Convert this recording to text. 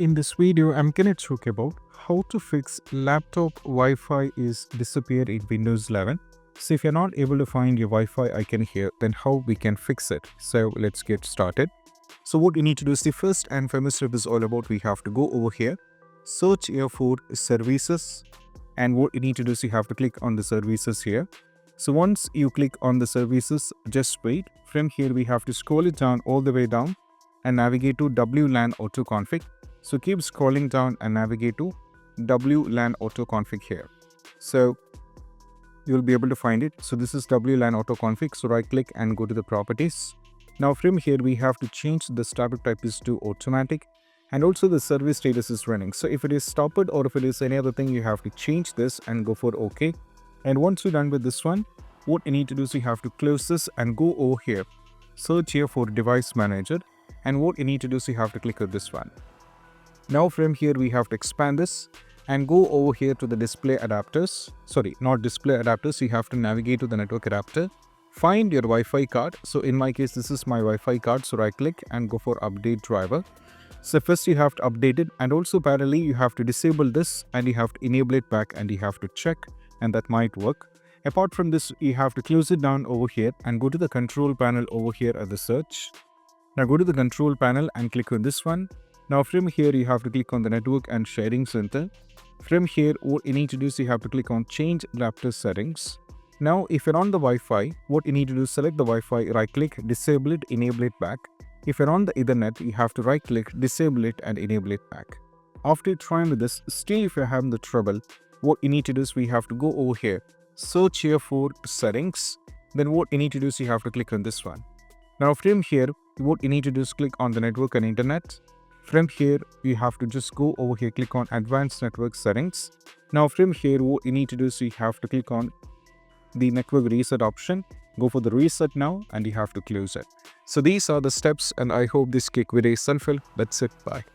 In this video, I'm going to talk about how to fix laptop Wi-Fi is disappeared in Windows 11. So if you're not able to find your Wi-Fi icon here, then how we can fix it? So let's get started. So what you need to do is the first and foremost step is all about we have to go over here, search here for services, and what you need to do is you have to click on the services here. So once you click on the services, just wait. From here we have to scroll it down all the way down and navigate to WLAN auto config. So keep scrolling down and navigate to WLAN auto config here. So you'll be able to find it. So this is WLAN auto config. So right click and go to the properties. Now from here we have to change the startup type is to automatic, and also the service status is running. So if it is stopped or if it is any other thing, you have to change this and go for OK. And once you're done with this one, what you need to do is you have to close this and go over here, search here for device manager, and what you need to do is you have to click on this one. Now from here we have to expand this and go over here to the display adapters. Sorry, not display adapters. You have to navigate to the network adapter. Find your Wi-Fi card. So in my case, this is my Wi-Fi card. So right click and go for update driver. So first you have to update it, and also parallelly you have to disable this and you have to enable it back and you have to check, and that might work. Apart from this, you have to close it down over here and go to the control panel over here at the search. Now go to the control panel and click on this one. Now from here you have to click on the network and sharing center. From here what you need to do is you have to click on change adapter settings. Now if you're on the Wi-Fi, what you need to do is select the Wi-Fi, right click, disable it, enable it back. If you're on the Ethernet, you have to right click, disable it and enable it back. After trying with this, still if you're having the trouble, what you need to do is we have to go over here, search here for settings. Then what you need to do is you have to click on this one. Now from here, what you need to do is click on the network and internet. From here, you have to just go over here, click on advanced network settings. Now from here, what you need to do is you have to click on the network reset option. Go for the reset now and you have to close it. So these are the steps, and I hope this quick video is helpful. That's it. Bye.